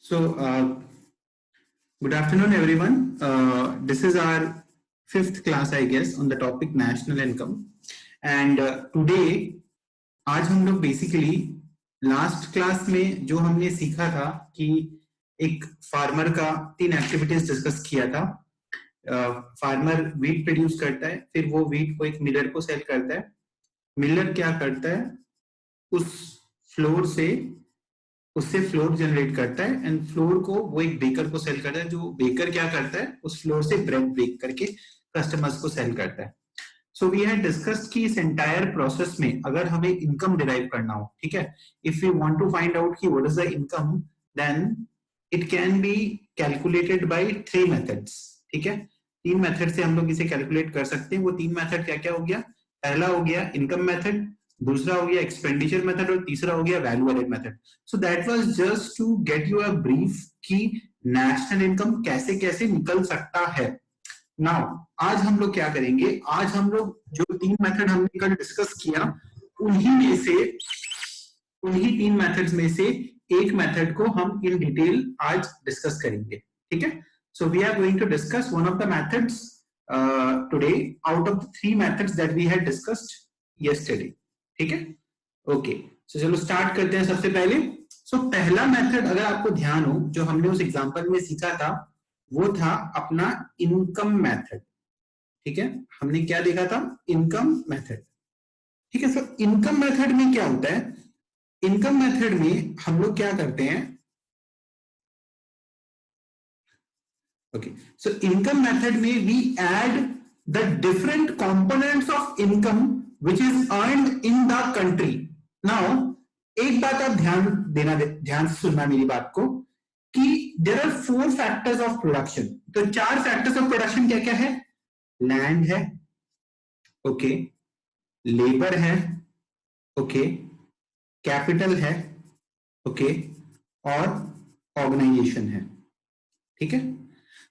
So, good afternoon, everyone. This is our fifth class, I guess, on the topic national income. And today, आज हम लोग basically last class में जो हमने सीखा था कि एक फार्मर का 3 एक्टिविटीज डिस्कस किया था. फार्मर वीट प्रोड्यूस करता है, फिर वो वीट को एक मिलर को सेल करता है. मिलर क्या करता है, उस फ्लोर से उससे फ्लोर जनरेट करता है एंड फ्लोर को वो एक बेकर को सेल करता है. जो बेकर क्या करता है, उस फ्लोर से ब्रेड बेक करके कस्टमर्स को सेल करता है. सो वी हैड डिस्कस्ड कि इस एंटायर प्रोसेस में अगर हमें इनकम डिराइव करना हो, ठीक है, if we want to find out कि what is the income, then it can be calculated by 3 methods. ठीक है, 3 मेथड से हम लोग इसे कैलकुलेट कर सकते हैं. वो 3 मेथड क्या क्या हो गया? पहला हो गया इनकम मेथड, दूसरा हो गया एक्सपेंडिचर मेथड और तीसरा हो गया value added method. So that was just to get you a brief कि नेशनल इनकम कैसे कैसे निकल सकता है. नाउ आज हम लोग क्या करेंगे, आज हम लोग जो 3 मेथड हमने कल डिस्कस किया उन्हीं 3 मेथड्स में से एक मेथड को हम इन डिटेल आज डिस्कस करेंगे. ठीक है, so we are going to discuss one of the methods today out of the 3 methods that we had discussed yesterday. ठीक है, ओके. सो चलो स्टार्ट करते हैं. सबसे पहले पहला मेथड अगर आपको ध्यान हो, जो हमने उस एग्जांपल में सीखा था, वो था अपना इनकम मेथड. ठीक है, हमने क्या देखा था? Income method. ठीक है, सो इनकम मेथड में क्या होता है? इनकम मेथड में हम लोग क्या करते हैं? ओके, सो इनकम मेथड में we add the different components of income which is earned in the country. Now, एक बात आप ध्यान से सुनना मेरी बात को, कि there are 4 factors of production. तो 4 factors of production क्या क्या है? लैंड है, ओके, लेबर है, ओके, कैपिटल है, ओके, और ऑर्गेनाइजेशन है. ठीक है,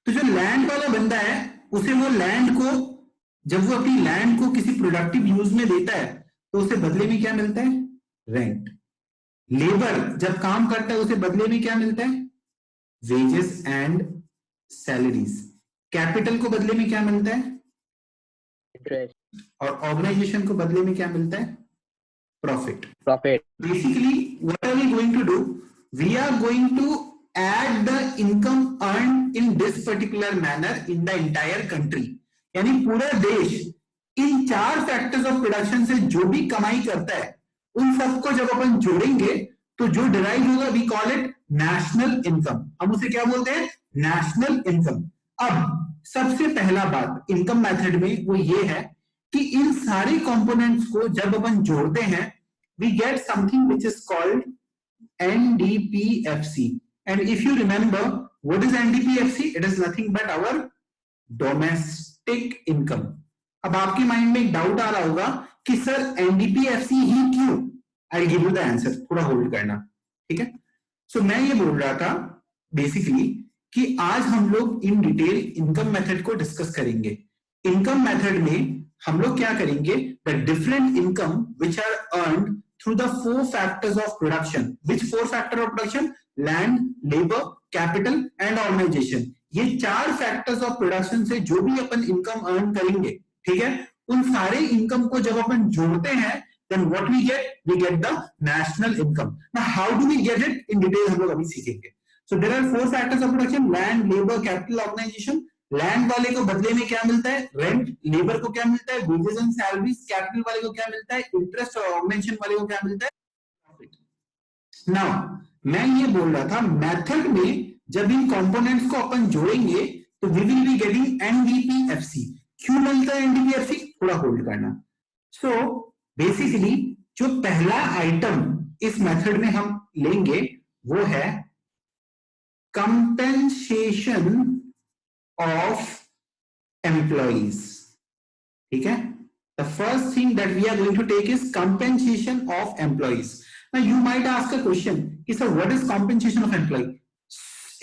तो जो लैंड वाला बंदा है, उसे वो लैंड को, जब वो अपनी लैंड को किसी प्रोडक्टिव यूज में देता है तो उसे बदले में क्या मिलता है? रेंट. लेबर जब काम करता है उसे बदले में क्या मिलता है? Wages and salaries. कैपिटल को बदले में क्या मिलता है? और ऑर्गेनाइजेशन को बदले में क्या मिलता है? Profit. Basically what are we going to do? We are going to add the income earned in this particular manner in the entire country. यानी पूरा देश इन 4 फैक्टर्स ऑफ प्रोडक्शन से जो भी कमाई करता है, उन सबको जब अपन जोड़ेंगे तो जो डिराइव होगा, we call it national income. हम उसे क्या बोलते हैं? National income. अब सबसे पहला बात इनकम मेथड में वो ये है कि इन सारे कंपोनेंट्स को जब अपन जोड़ते हैं, we get something which is called NDPFC. And if you remember, what is NDPFC? It is nothing but our domestic income. अब आपके माइंड में एक डाउट आ रहा होगा कि सर NDPFC ही क्यों? I'll give you the answer. थोड़ा होल्ड करना. ठीक है, सो मैं ये बोल रहा था बेसिकली कि आज हम लोग इन डिटेल इनकम मेथड को डिस्कस करेंगे. इनकम मेथड में हम लोग क्या करेंगे? The different income which are earned through the 4 factors of production. Which 4 factor of production? Land, labor, capital and organization. ये 4 factors of production से जो भी अपन इनकम अर्न करेंगे, ठीक है, उन सारे इनकम को जब अपन जोड़ते हैं, then what we get? We get the national income. Now how do we get it? In detail हम लोग अभी सीखेंगे. So there are 4 factors of production: land, labor, capital, organization. Land वाले को बदले में क्या मिलता है? रेंट. लेबर को क्या मिलता है? Wages and salaries. कैपिटल वाले को क्या मिलता है? इंटरेस्ट. और ऑर्गेनाइजेशन वाले को क्या मिलता है? प्रॉफिट. नाउ मैं ये बोल रहा था, मेथड में जब इन कंपोनेंट्स को अपन जोड़ेंगे तो we will be getting NDPFC. क्यों मिलता है NDPFC? थोड़ा होल्ड करना. सो बेसिकली जो पहला आइटम इस मेथड में हम लेंगे वो है कंपेंसेशन of employees. ठीक है, the first thing that we are going to take is compensation of employees. Now you might ask a question कि sir what is compensation of employee?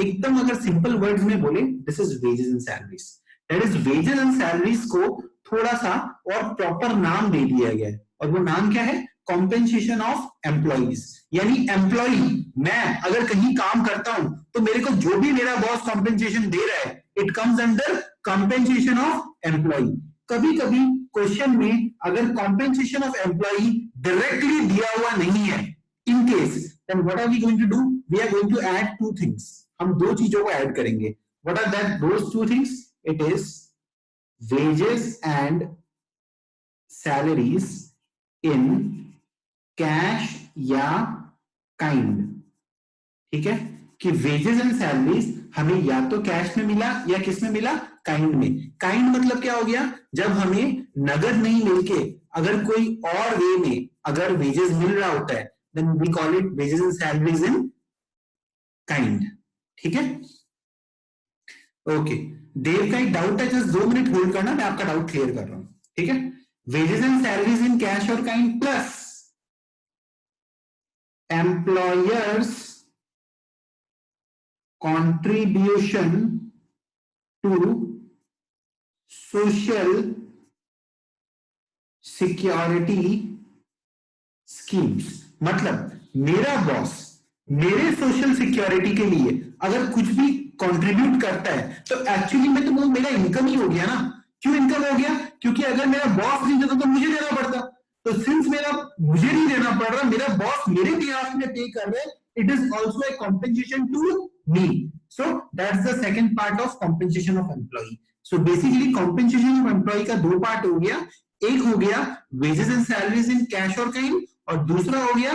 एकदम अगर सिंपल वर्ड्स में बोले, this is wages and salaries. That is wages and salaries को थोड़ा सा और proper नाम दे दिया गया है, और वो नाम क्या है? कॉम्पेंसेशन ऑफ एम्प्लॉइज, यानी एम्प्लॉई मैं अगर कहीं काम करता हूं तो मेरे को जो भी मेरा बॉस कॉम्पेंसेशन दे रहा है it comes under compensation of employee. कभी कभी क्वेश्चन में अगर कॉम्पेंसेशन ऑफ एम्प्लॉई डायरेक्टली दिया हुआ नहीं है, in case then what are we going to do, we are going to add two things, हम दो चीजों को ऐड करेंगे। What are that those two things, it is wages and salaries in cash या kind। ठीक है कि wages and salaries हमें या तो कैश में मिला या किस में मिला, काइंड में। काइंड मतलब क्या हो गया, जब हमें नगद नहीं मिलके अगर कोई और वे में अगर वेजेस मिल रहा होता है then we call it wages and salaries in kind. ठीक है, ओके। देव का एक डाउट है, जस्ट 2 मिनट होल्ड करना, मैं आपका डाउट क्लियर कर रहा हूं। ठीक है, wages and salaries in cash और kind plus employers contribution to social security schemes। मतलब मेरा बॉस मेरे सोशल सिक्योरिटी के लिए अगर कुछ भी कंट्रीब्यूट करता है तो एक्चुअली में तो वो मेरा इनकम ही हो गया ना। क्यों इनकम हो गया, क्योंकि अगर मेरा बॉस नहीं देता तो मुझे देना पड़ता, तो सिंस मुझे नहीं देना पड़ रहा, मेरा बॉस मेरे बिहाफ में पे कर रहे, it is also a compensation to me, so that's the second part of compensation of employee। so basically compensation of employee का दो पार्ट हो गया, एक हो गया wages and salaries in cash और kind, और दूसरा हो गया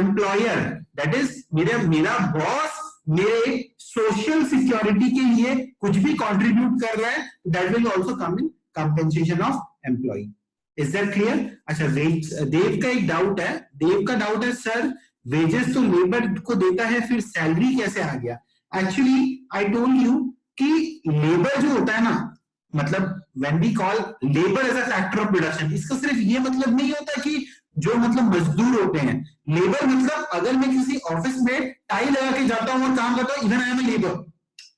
employer, that is मेरा बॉस मेरे सोशल सिक्योरिटी के लिए कुछ भी कंट्रीब्यूट कर रहा है, that will also come in compensation of employee। Is that clear? अच्छा, देव का एक डाउट है, देव का डाउट है सर वेजेस तो लेबर को देता है, फिर सैलरी कैसे आ गया। एक्चुअली आई टोल्ड यू कि लेबर जो होता है ना, मतलब when we call labour as a factor of production, इसका सिर्फ ये मतलब नहीं होता कि जो मतलब मजदूर होते हैं। लेबर मतलब अगर मैं किसी ऑफिस में टाई लगा के जाता हूं और काम करता हूं, even I am a labour.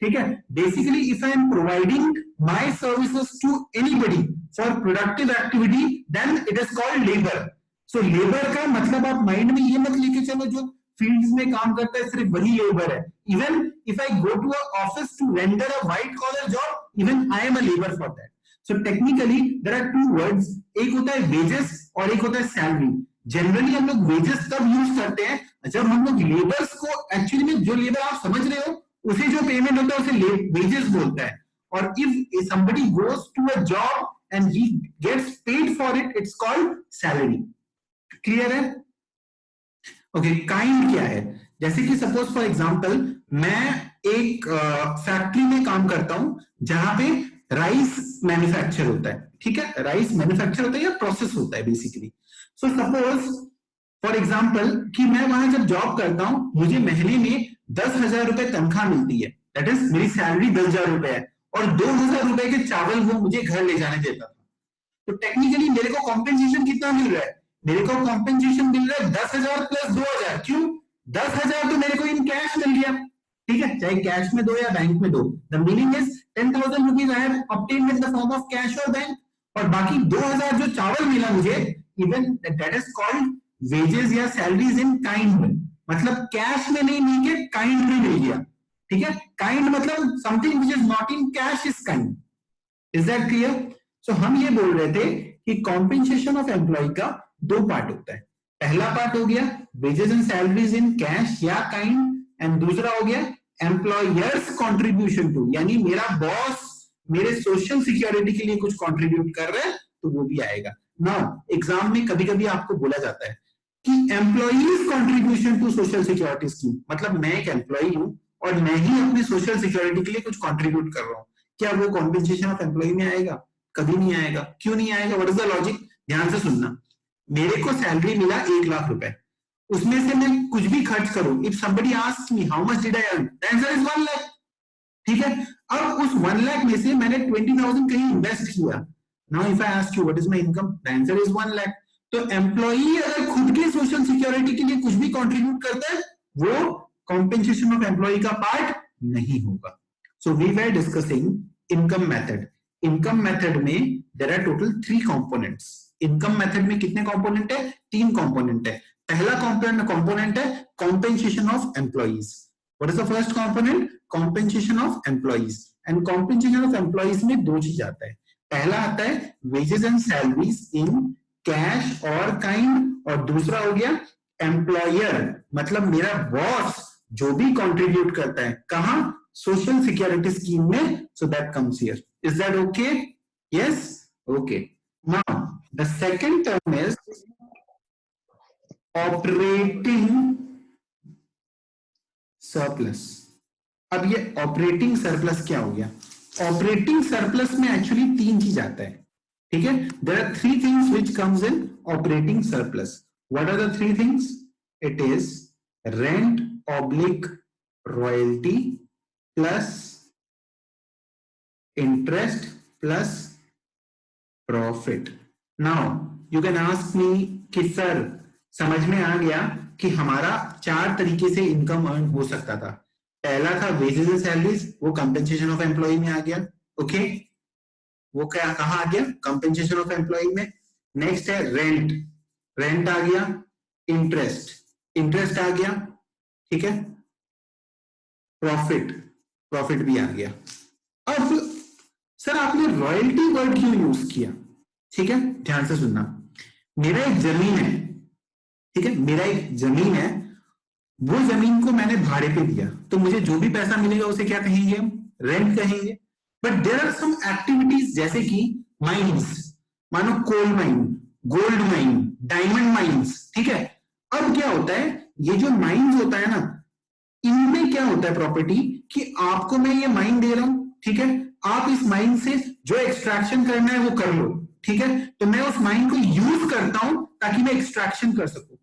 ठीक है, basically if I am providing my services to anybody for productive activity then it is called labour. So labour का मतलब आप माइंड में ये मत लेके चलो जो फील्ड्स में काम करता है सिर्फ वही लेबर है। Even if I go to a office to render a white collar job, even I am a labour for that. So technically there are two words, एक होता है वेजेस और एक होता है सैलरी। जनरली हम लोग वेजेस तब यूज करते हैं जब हम लोग लेबर्स को, एक्चुअली में जो लेबर आप समझ रहे हो उसे जो पेमेंट होता है उसे वेजेस बोलता है, और if somebody goes to a job and he gets paid for it, it's called salary। Clear है? ओके, काइंड क्या है, जैसे कि सपोज फॉर एग्जांपल मैं एक फैक्ट्री में काम करता हूं जहां पे राइस मैन्युफैक्चर होता है। ठीक है, राइस मैन्युफैक्चर होता है या प्रोसेस होता है basically. So suppose for example कि मैं वहां जब जॉब करता हूं मुझे महीने में 10,000 रुपए तनख्वाह मिलती है, दैट इज मेरी सैलरी 10,000 रुपए है, और 2,000 रुपए के चावल वो मुझे घर ले जाने देता था। तो टेक्निकली मेरे को कॉम्पेंसेशन कितना मिल रहा है, मेरे को कॉम्पेंसेशन मिल रहा है 10,000 प्लस 2,000। क्यों? 10,000 तो मेरे को इन कैश मिल गया, ठीक है, चाहे कैश में दो या बैंक में दो। The meaning is 10,000 rupees I have obtained in the form of cash और बैंक, और बाकी 2,000 जो चावल मिला मुझे, even that is called wages या सैलरीज इन काइंड में, मतलब कैश में नहीं मिल के काइंड में मिल गया। ठीक है, काइंड मतलब something which is not in cash is kind. Is that clear? So हम ये बोल रहे थे कि कॉम्पेंसेशन ऑफ एम्प्लॉय का दो पार्ट होता है। पहला पार्ट हो गया wages and salaries in cash या काइंड, एंड दूसरा हो गया एम्प्लॉयर्स कंट्रीब्यूशन टू, यानी मेरा बॉस मेरे सोशल सिक्योरिटी के लिए कुछ कंट्रीब्यूट कर रहा है तो वो भी आएगा। नाउ एग्जाम में कभी कभी आपको बोला जाता है कि employees contribution to social security scheme, मतलब मैं एक एम्प्लॉई हूं और मैं ही अपनी सोशल सिक्योरिटी के लिए कुछ कंट्रीब्यूट कर रहा हूं, क्या वो कॉम्पेंसेशन ऑफ एम्प्लॉय में आएगा? कभी नहीं आएगा। क्यों नहीं आएगा? What is the logic? ध्यान से सुनना, मेरे को सैलरी मिला 1,00,000 रुपए, उसमें से मैं कुछ भी खर्च करूं, if somebody asks me how much did I earn, the answer is 1 lakh. ठीक है, अब उस 1 लाख में से मैंने 20,000 कहीं इन्वेस्ट किया। Now if I ask you what is my income, the answer is 1 lakh. तो एम्प्लॉई अगर खुद की सोशल सिक्योरिटी के लिए कुछ भी कंट्रीब्यूट करता है वो कॉम्पेंसेशन ऑफ एम्प्लॉई का पार्ट नहीं होगा। So we were discussing income method. Income method में there are total 3 components. Income method में कितने कंपोनेंट है? 3 कंपोनेंट है। पहला कंपोनेंट है compensation of employees. What is the first component? Compensation of employees. And compensation of employees में 2 चीज आता है। पहला आता है wages and salaries in cash और काइंड, और दूसरा हो गया एम्प्लॉयर, मतलब मेरा बॉस जो भी कंट्रीब्यूट करता है, कहां? सोशल सिक्योरिटी स्कीम में। So that comes here. Is that okay? Yes, okay. Now the second term is operating surplus. अब ये ऑपरेटिंग सरप्लस क्या हो गया? ऑपरेटिंग सरप्लस में एक्चुअली 3 चीज आता है, ठीक है? There are 3 things which comes in operating surplus. What are the 3 things? It is rent oblique royalty plus interest plus profit. Now you can ask me कि सर समझ में आ गया कि हमारा 4 तरीके से इनकम अर्न हो सकता था। पहला था वेजेस एंड सैलरीज, वो कंपेंसेशन ऑफ एम्प्लॉय में आ गया। ओके, वो क्या कहां आ गया? कंपेंसेशन ऑफ एम्प्लॉय में। नेक्स्ट है रेंट, रेंट आ गया। इंटरेस्ट, इंटरेस्ट आ गया, ठीक है। प्रॉफिट, प्रॉफिट भी आ गया। अब सर आपने रॉयल्टी वर्ड क्यों यूज किया? ठीक है, ध्यान से सुनना। मेरा एक जमीन है, ठीक है, मेरा एक जमीन है, वो जमीन को मैंने भाड़े पे दिया, तो मुझे जो भी पैसा मिलेगा उसे क्या कहेंगे हम? रेंट कहेंगे। But there are some activities जैसे कि माइंस, मानो coal mine, gold mine, diamond mines, ठीक है। अब क्या होता है, ये जो माइंस होता है ना, इनमें क्या होता है प्रॉपर्टी कि आपको मैं ये माइन दे रहा हूं, ठीक है, आप इस माइन से जो एक्सट्रैक्शन करना है वो कर लो, ठीक है। तो मैं उस माइन को यूज करता हूं ताकि मैं एक्सट्रैक्शन कर सकूं।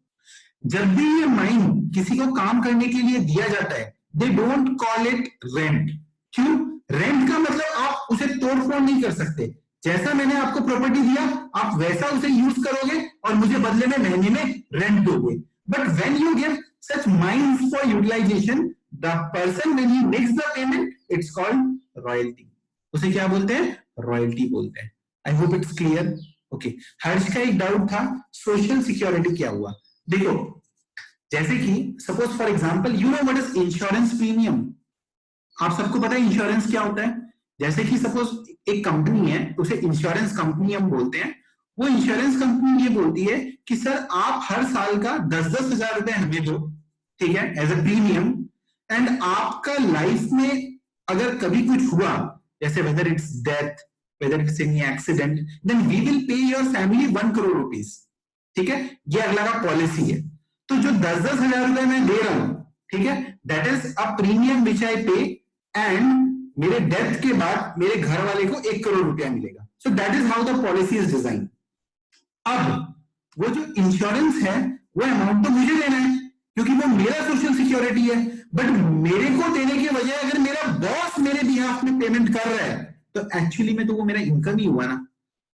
जब भी ये माइन किसी को काम करने के लिए दिया जाता है, they don't call it rent. क्यों? रेंट का मतलब आप उसे तोड़ फोड़ नहीं कर सकते। जैसा मैंने आपको प्रॉपर्टी दिया, आप वैसा उसे यूज करोगे और मुझे बदले में महीने में रेंट दोगे। But when you give such mines for utilisation, the person when he makes the payment, it's called royalty. उसे क्या बोलते हैं? रॉयल्टी बोलते हैं। I hope it's clear. Okay, Harsh का एक डाउट था, सोशल सिक्योरिटी क्या हुआ? देखो, जैसे कि suppose for example, you know what is insurance premium? आप सबको पता है इंश्योरेंस क्या होता है? जैसे कि सपोज एक कंपनी है, उसे इंश्योरेंस कंपनी हम बोलते हैं। वो इंश्योरेंस कंपनी ये बोलती है कि सर आप हर साल का 10-10 हजार रुपए हमें दो, ठीक है, एज ए प्रीमियम। एंड आपका लाइफ में अगर कभी कुछ हुआ, जैसे whether it's death, whether it's any accident, then we will pay your family 1 crore rupees, ठीक है। ये अगला का पॉलिसी है। तो जो 10-10 हजार रुपए मैं दे रहा हूं, ठीक है, that is a premium which I pay, and मेरे डेथ के बाद मेरे घर वाले को 1 करोड़ रुपया मिलेगा। So that is how the policy is design. अब वो जो इंश्योरेंस है, वो अमाउंट तो मुझे देना है क्योंकि वो मेरा सोशल सिक्योरिटी है। बट मेरे को देने के बजाय अगर मेरा बॉस मेरे बिहाफ में पेमेंट कर रहा है, तो एक्चुअली में तो वो मेरा इनकम ही हुआ ना।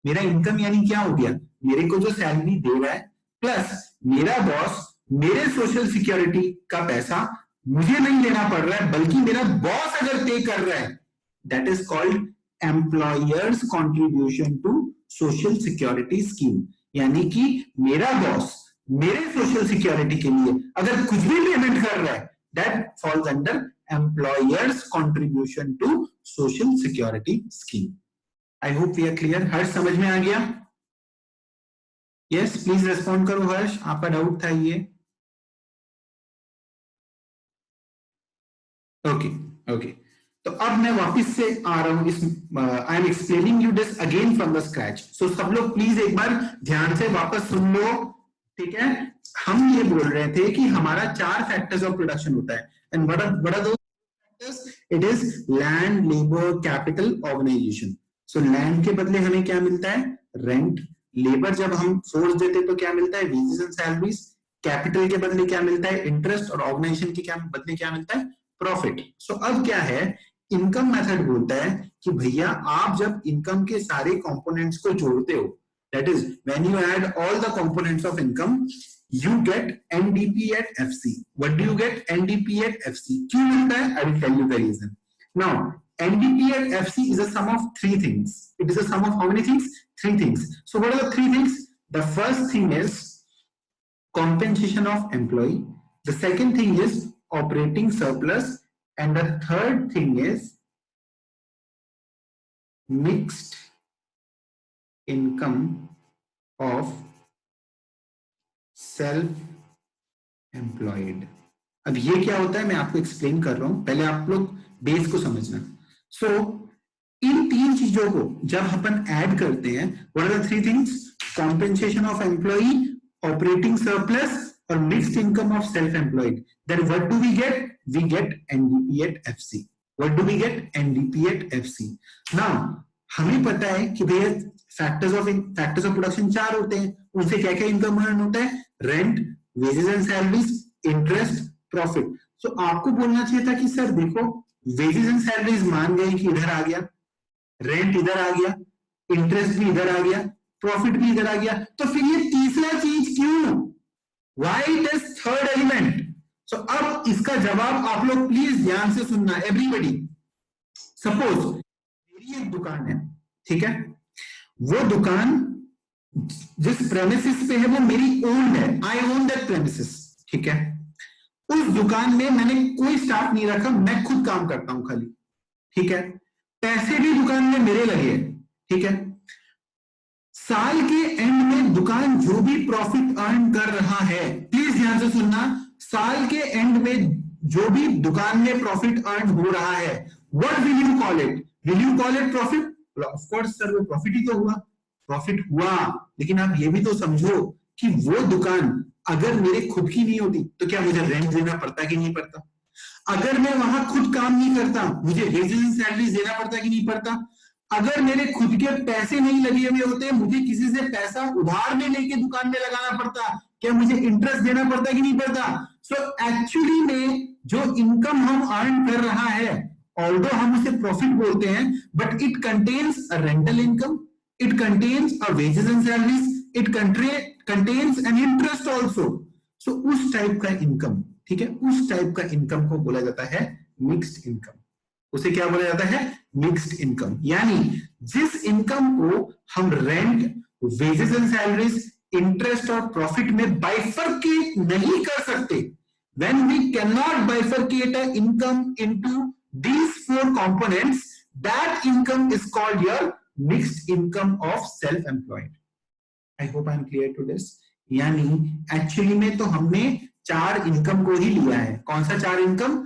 मेरा इनकम यानी क्या हो गया? मेरे को जो सैलरी दे रहा है, प्लस मेरा बॉस मेरे सोशल सिक्योरिटी का पैसा मुझे नहीं लेना पड़ रहा है, बल्कि मेरा बॉस अगर पे कर रहा है, that is called employers contribution to social security scheme. यानी कि मेरा बॉस मेरे सोशल सिक्योरिटी के लिए अगर कुछ भी पेमेंट कर रहा है, that falls under employers contribution to social security scheme. I hope we are clear. Harsh समझ में आ गया? यस, प्लीज रेस्पॉन्ड करो हर्ष, आपका डाउट था ये। ओके ओके, तो अब मैं वापस से आ रहा हूं इस, I am explaining you this again from the scratch. So सब लोग प्लीज एक बार ध्यान से वापस सुन लो, ठीक है। हम ये बोल रहे थे कि हमारा 4 फैक्टर्स ऑफ प्रोडक्शन होता है, and what are those factors? It is land, labour, capital, organisation. So land के बदले हमें क्या मिलता है? रेंट। लेबर जब हम फोर्स देते तो क्या मिलता है? Wages and salaries. कैपिटल के बदले क्या मिलता है? इंटरेस्ट। और ऑर्गेनाइजेशन के क्या बदले क्या मिलता है? प्रॉफिट। सो अब क्या है, इनकम मेथड बोलता है कि भैया आप जब इनकम के सारे कंपोनेंट्स को जोड़ते हो, that is when you add all the components of income, you get NDP at FC. What do you get? NDP at FC. क्यों मिलता है? I will tell you the reason. Now, NDP at FC is a sum of 3 things. It is a sum of how many things? 3 things. So what are the 3 things? The first thing is compensation of employee, the second thing is operating surplus, and the third thing is mixed income of self employed. अब ये क्या होता है मैं आपको explain कर रहा हूं, पहले आप लोग बेस को समझना. सो इन तीन चीजों को जब अपन ऐड करते हैं, what are the three things? Compensation of employee, operating surplus और mixed income of self employed. Then what do we get? We get NDP at FC. What do we get? NDP at FC. Now हमें पता है कि भैया factors of production चार होते हैं. उनसे क्या क्या इनकम अर्न होता है? Rent, wages and salaries, interest, profit. So आपको बोलना चाहिए था कि सर देखो वेजेस एंड सैलरीज मान गए कि इधर आ गया, रेंट इधर आ गया, इंटरेस्ट भी इधर आ गया, प्रॉफिट भी इधर आ गया, तो फिर ये तीसरा चीज क्यों? Why it is third element? So अब इसका जवाब आप लोग प्लीज ध्यान से सुनना एवरीबॉडी. सपोज मेरी एक दुकान है, ठीक है, वो दुकान जिस प्रेमिसेस पे है वो मेरी ओन्ड है, आई ओन दैट प्रेमिसेस, ठीक है. उस दुकान में मैंने कोई स्टाफ नहीं रखा, मैं खुद काम करता हूं खाली, ठीक है. पैसे भी दुकान में मेरे लगे हैं, ठीक है. साल के एंड में दुकान जो भी प्रॉफिट अर्न कर रहा है, प्लीज ध्यान से सुनना, साल के एंड में जो भी दुकान में प्रॉफिट अर्न हो रहा है, what will you call it? Will you call it profit? Of course sir, वो प्रॉफिट ही तो हुआ, प्रॉफिट हुआ. लेकिन आप ये भी तो समझो कि वो दुकान अगर मेरे खुद की नहीं होती तो क्या मुझे रेंट देना पड़ता कि नहीं पड़ता? अगर मैं वहां खुद काम नहीं करता मुझे वेजेस एंड सैलरीज देना पड़ता कि नहीं पड़ता? अगर मेरे खुद के पैसे नहीं लगे हुए होते, मुझे किसी से पैसा उधार में लेके दुकान में लगाना पड़ता, क्या मुझे इंटरेस्ट देना पड़ता कि नहीं पड़ता? सो एक्चुअली में जो इनकम हम अर्न कर रहा है, ऑल्दो हम उसे प्रॉफिट बोलते हैं, but it contains a rental income, it contains a wages and salaries, it contains an interest also. So उस टाइप का इनकम, ठीक है, उस टाइप का इनकम को बोला जाता है मिक्स्ड इनकम. उसे क्या बोला जाता है? Mixed income. यानी जिस इनकम को हम rent, wages and salaries, interest और प्रॉफिट में बाइफरकेट नहीं कर सकते, when we cannot bifurcate an income into these four components, that income is called your mixed income of self-employed. I hope I am clear to this. यानी actually में तो हमने चार इनकम को ही लिया है. कौन सा चार income?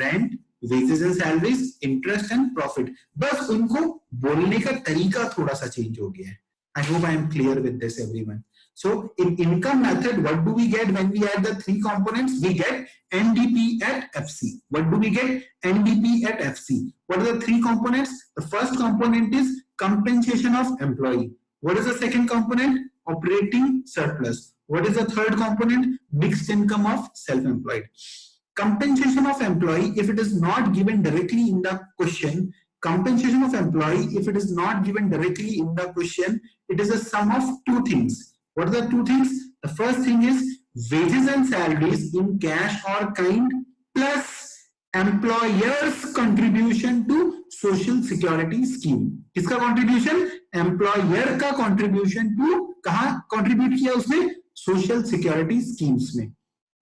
Rent, wages and salaries, interest and profit. बस उनको बोलने का तरीका थोड़ा सा चेंज हो गया है. I hope I am clear with this, everyone. So in income method, what do we get when we add the three components? We get NDP at FC. What do we get? NDP at FC. What are the three components? The first component is compensation of employee. What is the second component? Operating surplus. What is the third component? Mixed income of self-employed. Compensation of employee, if it is not given directly in the question, compensation of employee, if it is not given directly in the question, it is a sum of two things. What are the two things? The first thing is wages and salaries in cash or kind plus employer's contribution to social security scheme. किसका contribution? Employer का contribution to कहाँ contribute किया उसने? Social security schemes में.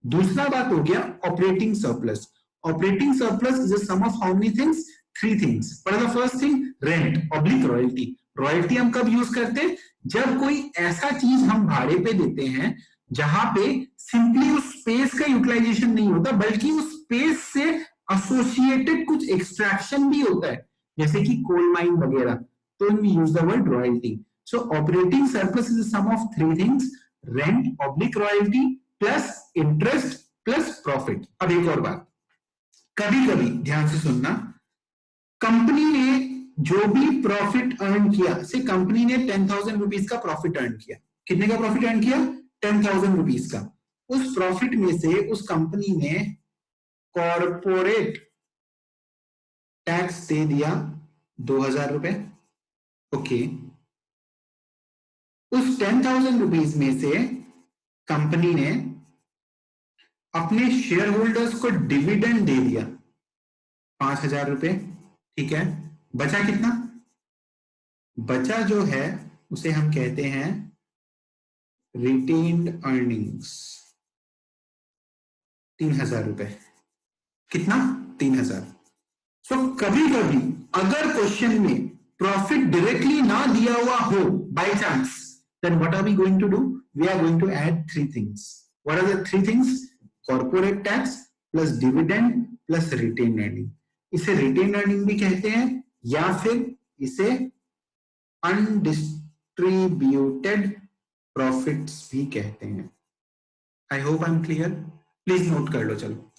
दूसरा बात हो गया operating surplus. Operating surplus is a sum of how many things? Three things. What are the first thing? Rent oblique royalty. Royalty हम कब यूज करते हैं? जब कोई ऐसा चीज हम भाड़े पे देते हैं जहां पे सिंपली उस स्पेस का यूटिलाइजेशन नहीं होता, बल्कि उस स्पेस से एसोसिएटेड कुछ एक्सट्रैक्शन भी होता है, जैसे कि कोल माइन वगैरह, तो we use the word royalty. So operating surplus is sum of three things: rent oblique royalty plus interest plus profit. अब एक और बात, कभी कभी ध्यान से सुनना, कंपनी ने जो भी प्रॉफिट अर्न किया, से कंपनी ने 10,000 रुपीज का प्रॉफिट अर्न किया. कितने का प्रॉफिट अर्न किया? 10,000 रुपीज का. उस प्रॉफिट में से उस कंपनी ने कॉर्पोरेट टैक्स दे दिया 2,000 रुपए. ओके, उस 10,000 रुपीज में से कंपनी ने अपने शेयर होल्डर्स को डिविडेंड दे दिया 5,000 रुपए. ठीक है, बचा कितना? बचा जो है उसे हम कहते हैं रिटेन्ड अर्निंग्स 3,000 रुपए। कितना? 3,000। सो कभी कभी अगर क्वेश्चन में प्रॉफिट डायरेक्टली ना दिया हुआ हो by chance, then what are we going to do? We are going to add three things. What are the three things? Corporate tax plus dividend plus retained earning. इसे retained earning भी कहते हैं या फिर इसे undistributed profits भी कहते हैं। I hope I'm clear. Please note कर लो। चलो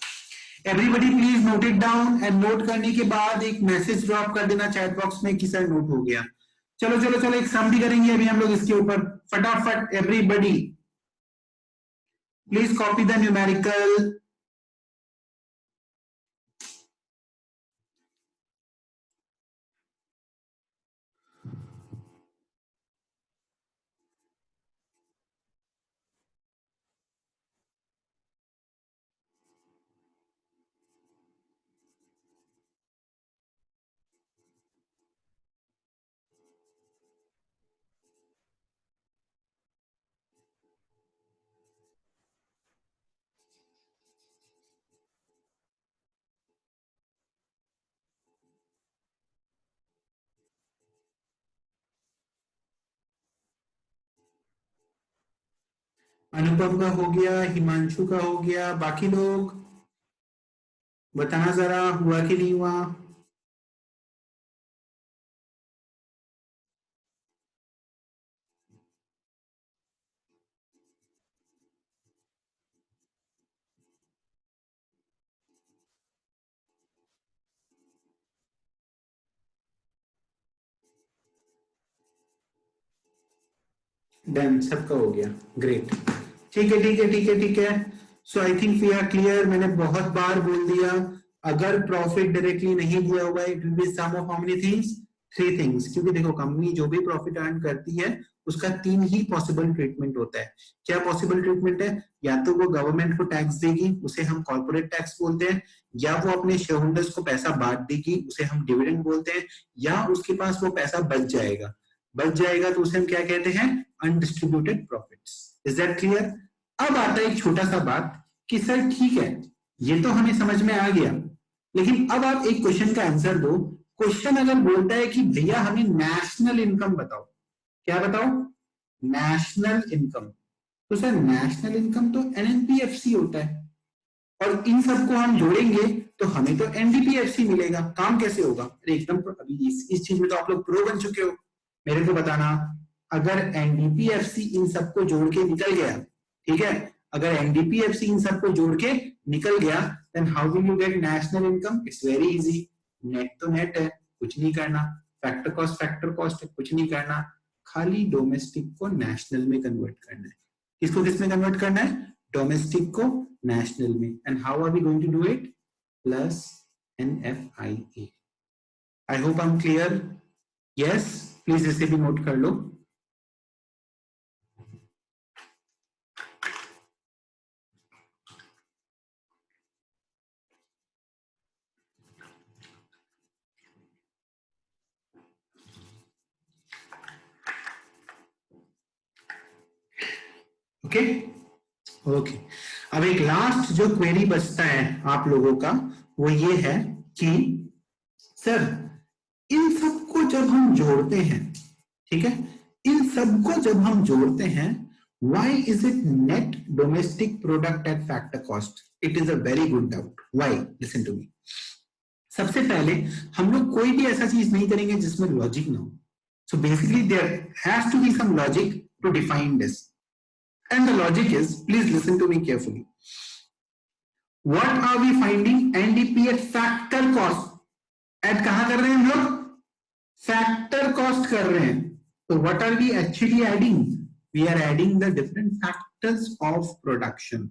everybody please note it down, and note करने के बाद एक मैसेज ड्रॉप कर देना चैट बॉक्स में कि सर नोट हो गया। चलो चलो चलो एक समरी करेंगे अभी हम लोग इसके ऊपर फटाफट। Everybody please copy the numerical. Anupam का हो गया, हिमांशु का हो गया, बाकी लोग बताना जरा हुआ कि नहीं हुआ। डन, सबका हो गया। ग्रेट, ठीक है ठीक है ठीक है ठीक है। So I think we are clear. मैंने बहुत बार बोल दिया, अगर प्रॉफिट डायरेक्टली नहीं दिया हुआ है, it will be sum of how many things? Three things. क्योंकि देखो कंपनी जो भी प्रॉफिट अर्न करती है उसका तीन ही पॉसिबल ट्रीटमेंट होता है। क्या पॉसिबल ट्रीटमेंट है? या तो वो गवर्नमेंट को टैक्स देगी, उसे हम कॉर्पोरेट टैक्स बोलते हैं, या वो अपने शेयर होल्डर्स को पैसा बांट देगी, उसे हम डिविडेंड बोलते हैं, या उसके पास वो पैसा बच जाएगा। बच जाएगा तो उसे हम क्या कहते हैं? Undistributed profits. Is that clear? अब आता है एक छोटा सा बात कि सर ठीक है ये तो हमें समझ में आ गया, लेकिन अब आप एक क्वेश्चन का आंसर दो। क्वेश्चन अगर बोलता है कि भैया हमें नेशनल इनकम बताओ, क्या बताओ? National income. तो सर नेशनल इनकम तो एनएनपीएफसी होता है, और इन सबको हम जोड़ेंगे तो हमें तो एनडीपीएफसी मिलेगा। काम कैसे होगा? अरे एकदम अभी इस चीज में तो आप लोग प्रो बन चुके हो। मेरे को बताना, अगर एनडीपीएफसी इन सबको जोड़ के निकल गया, ठीक है, अगर एनडीपीएफसी इन सबको जोड़ के निकल गया, then how will you get national income? It's very easy. Net तो नेट है, कुछ नहीं करना। फैक्टर कॉस्ट है, कुछ नहीं करना। खाली डोमेस्टिक को नेशनल में कन्वर्ट करना है। किसको किस में कन्वर्ट करना है? डोमेस्टिक को नेशनल में। And how are we going to do it? Plus NFIA। I hope I am clear. Yes, please इसे भी नोट कर लो। Okay okay. अब एक लास्ट जो क्वेरी बचता है आप लोगों का वो ये है कि सर इन सबको जब हम जोड़ते हैं, ठीक है, इन सबको जब हम जोड़ते हैं, why is it net domestic product at factor cost? It is a very good doubt. Why? Listen to me. सबसे पहले हम लोग कोई भी ऐसा चीज नहीं करेंगे जिसमें लॉजिक ना हो। So basically there has to be some logic to define this. And the logic is, please listen to me carefully. What are we finding? NDPF factor cost. At कहां कर रहे हैं हम लोग? Factor cost कर रहे हैं। So what are we actually adding? We are adding the different factors of production.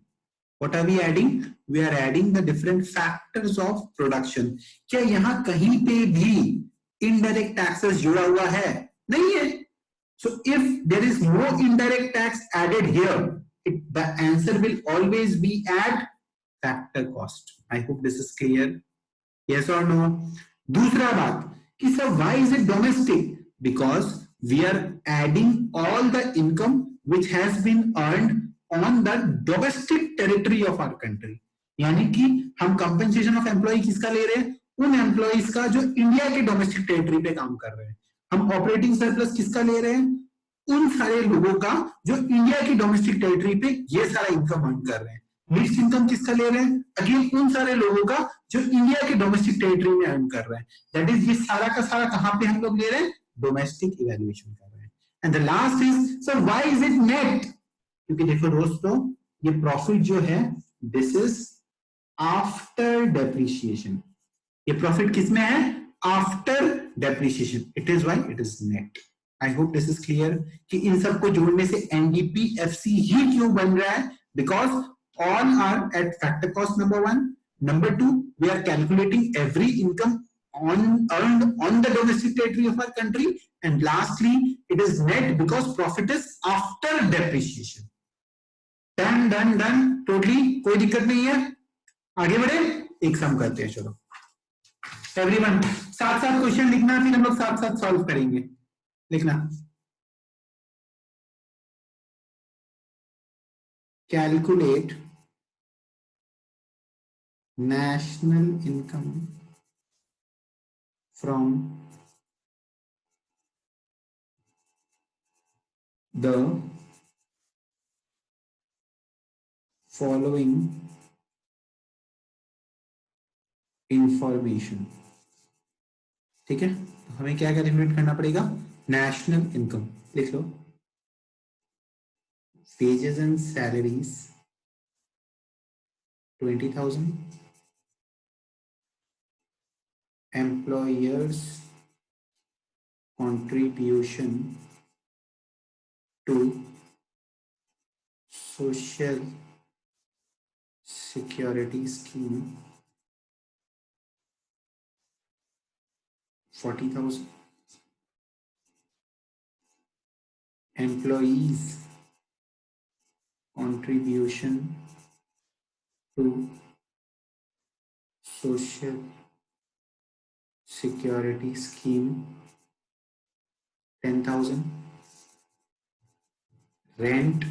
What are we adding? We are adding the different factors of production. क्या यहां कहीं पे भी indirect taxes जुड़ा हुआ है? नहीं है। So if there is no indirect tax added here, the answer will always be at factor cost. I hope this is clear. Yes or no? दूसरा बात कि sir why is it domestic? Because we are adding all the income which has been earned on the domestic territory of our country। यानी कि हम compensation of employ किसका ले रहे हैं, उन एम्प्लॉइज का जो इंडिया के डोमेस्टिक टेरिटरी पे काम कर रहे हैं। हम ऑपरेटिंग सरप्लस किसका ले रहे हैं, उन सारे लोगों का जो इंडिया की डोमेस्टिक टेरिटरी पे ये सारा इनकम अर्न कर रहे हैं। मिक्स्ड इनकम किसका ले रहे हैं, अगेन उन सारे लोगों का जो इंडिया के डोमेस्टिक टेरिटरी में अर्न कर रहे हैं। दैट इज ये सारा का सारा कहां पे हम लोग ले रहे हैं, डोमेस्टिक इवैल्यूएशन कर रहे हैं। And the last is sir why is it net, क्योंकि देखो दोस्तों ये प्रॉफिट जो है दिस इज आफ्टर डेप्रिसिएशन। ये प्रॉफिट किसमें है, after depreciation, it is why it is net. I hope this is clear कि इन सबको जोड़ने से एनडीपीएफसी ही क्यों बन रहा है, because all are at factor cost number 1, number 2 we are calculating every income on earned on the domestic territory of our country, and lastly it is net because profit is after depreciation। done done done totally, कोई दिक्कत नहीं है। आगे बढ़े, एक सम करते हैं। चलो एवरीवन साथ साथ क्वेश्चन लिखना, फिर हम लोग साथ साथ सॉल्व करेंगे। लिखना, calculate national income from the following information। ठीक है, तो हमें क्या कैलकुलेट करना पड़ेगा, नेशनल इनकम। लिख लो, wages and salaries 20,000, employers contribution to social security scheme 40,000, employees contribution to social security scheme 10,000, rent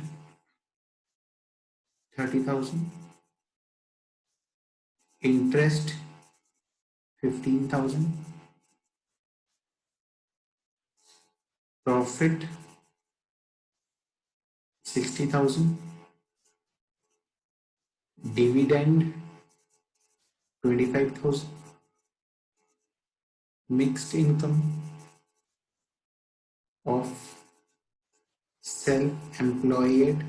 30,000, interest 15,000, profit 60,000, dividend 25,000, mixed income of self-employed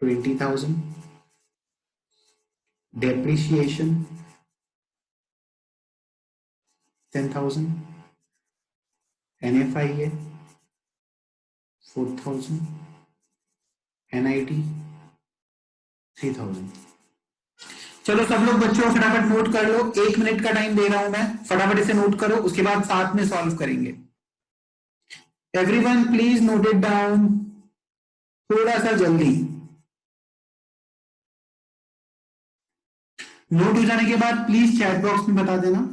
20,000, depreciation 10,000, NFIA 4,000, NIT 3,000। चलो सब लोग बच्चों फटाफट नोट कर लो, 1 मिनट का टाइम दे रहा हूं मैं, फटाफट इसे नोट करो, उसके बाद साथ में सॉल्व करेंगे। Everyone please note it down, थोड़ा सा जल्दी। नोट हो जाने के बाद प्लीज चैट बॉक्स में बता देना।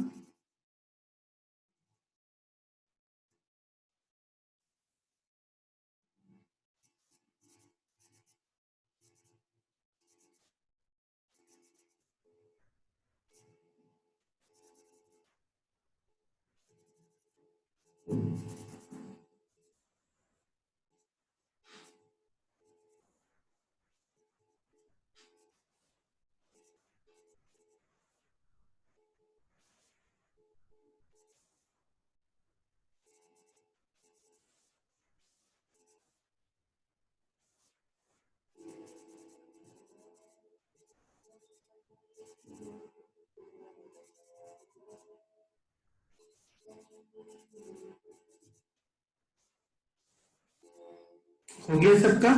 हो गया सबका?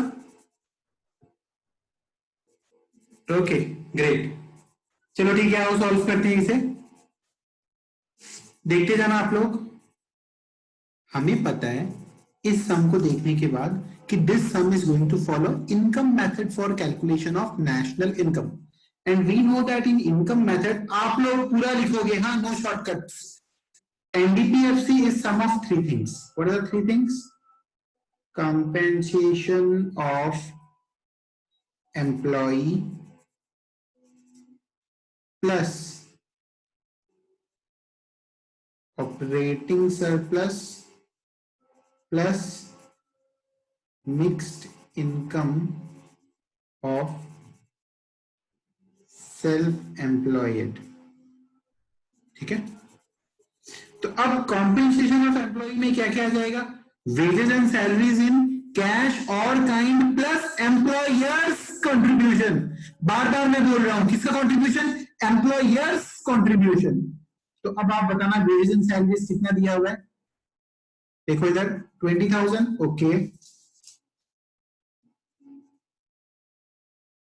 ओके ग्रेट, चलो ठीक है, आओ सॉल्व करते हैं इसे। देखते जाना आप लोग। हमें पता है इस सम को देखने के बाद कि this sum is going to follow income method for calculation of national income, and we know that in income method आप लोग पूरा लिखोगे, हाँ, no shortcuts. NDPFC is sum of 3 things. What are the 3 things? compensation of employee plus operating surplus plus mixed income of self-employed. ठीक है, तो अब compensation of employ में क्या क्या आ जाएगा? Wages and salaries in cash और काइंड प्लस एम्प्लॉयर्स कंट्रीब्यूशन. बार बार मैं बोल रहा हूं, किसका कंट्रीब्यूशन? Employers contribution. तो अब आप बताना वेजेस एंड सैलरीज कितना दिया हुआ है? देखो इधर 20,000. ओके,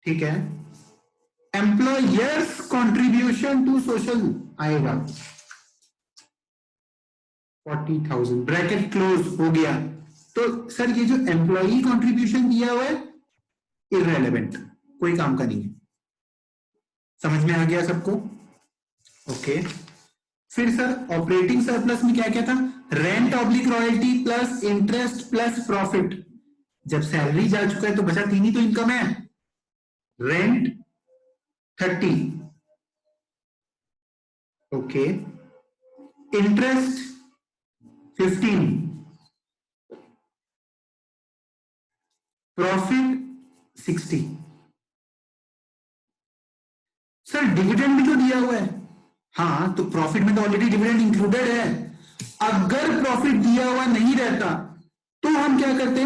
ठीक है. एम्प्लॉयर्स कंट्रीब्यूशन टू सोशल आएगा 40,000. ब्रैकेट क्लोज हो गया. तो सर ये जो एम्प्लॉई कंट्रीब्यूशन दिया हुआ है इररेलेवेंट, कोई काम का नहीं है. समझ में आ गया सबको? ओके. फिर सर ऑपरेटिंग सरप्लस में क्या क्या था? Rent oblique royalty plus interest plus profit. जब सैलरी जा चुका है तो बचा 3 ही तो इनकम है. Rent 30, okay, interest 15, profit 60. Sir dividend भी तो दिया हुआ है. हाँ, तो प्रॉफिट में तो ऑलरेडी डिविडेंड इंक्लूडेड है. अगर प्रॉफिट दिया हुआ नहीं रहता तो हम क्या करते?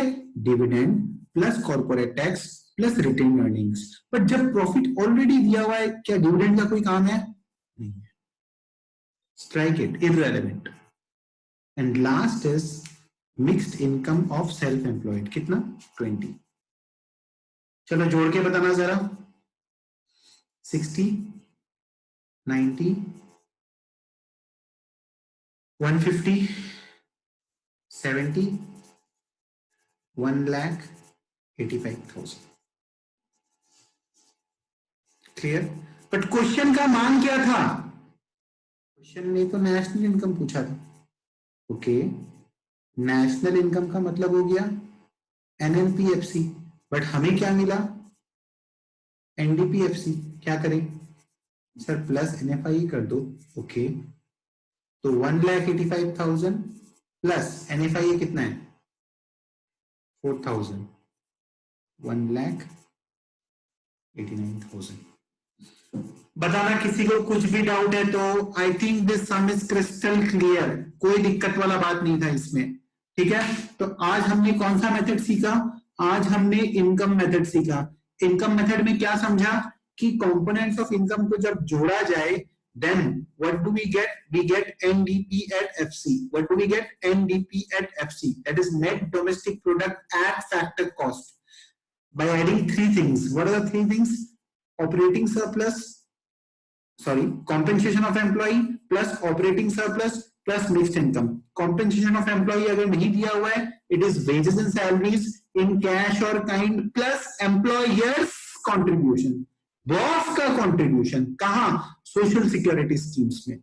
Dividend plus corporate tax plus retained earnings. But जब प्रॉफिट ऑलरेडी दिया हुआ है, क्या डिविडेंड का कोई काम है? नहीं है. Strike it, irrelevant. And last is mixed income of self employed. कितना? 20. चलो जोड़ के बताना जरा. 60, 90, 150, 70, 1,85,000. क्लियर? बट क्वेश्चन का मान क्या था? क्वेश्चन ने तो नेशनल इनकम पूछा था. ओके, नेशनल इनकम का मतलब हो गया एनएलपीएफसी. बट हमें क्या मिला? एनडीपीएफसी. क्या करें सर? प्लस एनएफआई कर दो. ओके, तो 1,85,000 प्लस एनएफआई कितना है? 4,000. 1,89,000. बताना किसी को कुछ भी डाउट है तो. I think this sum is crystal clear. कोई दिक्कत वाला बात नहीं था इसमें. ठीक है, तो आज हमने कौन सा मेथड सीखा? आज हमने इनकम मेथड सीखा. इनकम मेथड में क्या समझा कि कंपोनेंट्स ऑफ इनकम को जब जोड़ा जाए then what do we get? We get NDP at FC. What do we get? NDP at FC. That is net domestic product at factor cost. By adding 3 things. What are the 3 things? Operating surplus, sorry, compensation of employee plus operating surplus plus mixed income. Compensation of employee अगर नहीं दिया हुआ है, it is wages and salaries in cash or kind plus employers contribution. Boss का contribution कहां? Social security schemes में.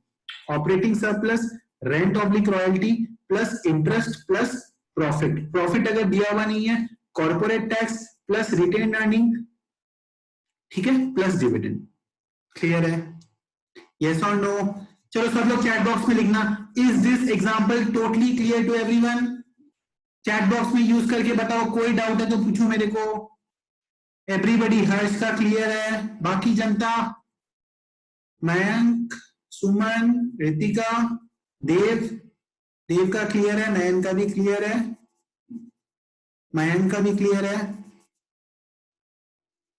Operating surplus, rent oblique royalty plus interest plus profit. Profit अगर दिया हुआ नहीं है, corporate tax plus retained earning, ठीक है, प्लस डिविडेंड. क्लियर है? यस और नो? चलो सब लोग चैट बॉक्स में लिखना. Is this example totally clear to everyone? Chat box में यूज करके बताओ. कोई डाउट है तो पूछो मेरे को. एवरीबडी, हर्ष का क्लियर है? बाकी जनता? मयंक, सुमन, रितिका, देव, देव का क्लियर है. नयन का भी क्लियर है. मयंक का भी क्लियर है.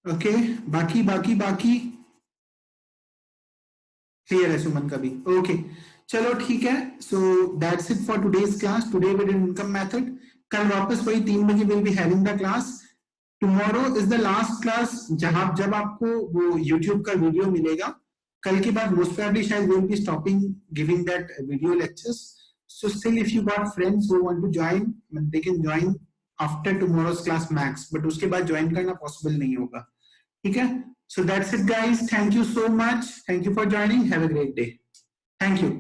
ओके, बाकी बाकी बाकी क्लियर है. सुमन का भी ओके. चलो ठीक है. So that's it for today's class. Today we did income method. कल वापस वही 3 बजे will be having the class. Tomorrow is the last class जब आपको वो YouTube का वीडियो मिलेगा. कल के बाद मोस्ट प्रोबेबली शायद will be stopping giving that video lectures. So still if you got friends who want to join, they can join after tomorrow's class max. But उसके बाद ज्वाइन करना पॉसिबल नहीं होगा. ठीक है? So that's it guys. Thank you so much. Thank you for joining. Have a great day. Thank you.